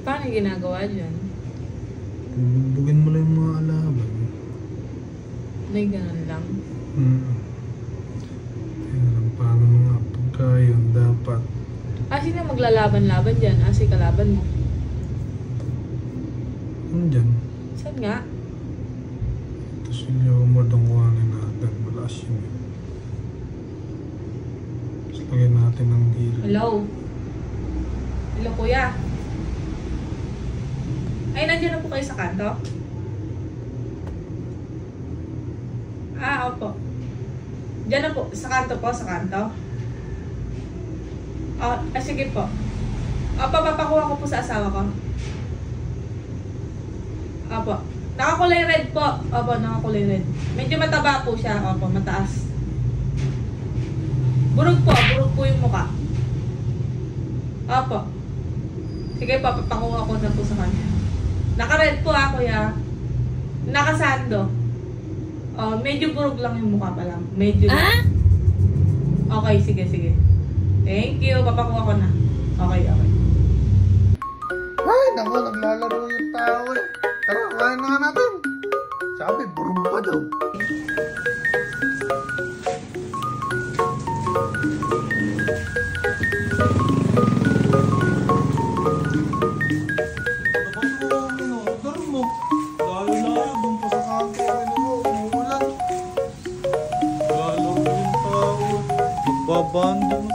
Paano yung ginagawa dyan? Bubugin mo lang yung mga alaban. May ganun lang. Tingnan paano mga pagkayon dapat. Sino maglalaban-laban dyan? Si kalaban mo. Andyan. Saan nga? Tapos yung madungwanin natin. Malakas yun eh. Tapos lagyan natin ng hilo. Hello? Hello, kuya? Ay, nandiyan na po kayo sa kanto? Opo. Diyan na po. Sa kanto po, sa kanto. Sige po. Papakuha ko po sa asawa ko. Opo. Nakakulay red po. Opo, nakakulay red. Medyo mataba po siya. Opo, mataas. Burog po yung mukha. Opo. Sige po, papakuha ko na po sa kanya. Naka-red po kuya. Nakasando. Medyo burog lang yung mukha pa lang. Medyo lang. Okay, sige. Thank you. Papakuha ko na. Okay. Ay, naku, naglalaro yung tao eh. Tara, kuhain na nga natin. Sabi, burong pa daw. Order mo. Layo-layo, doon pa sa kanto. Umuulan. Naglalaro yung tao. Magbabandong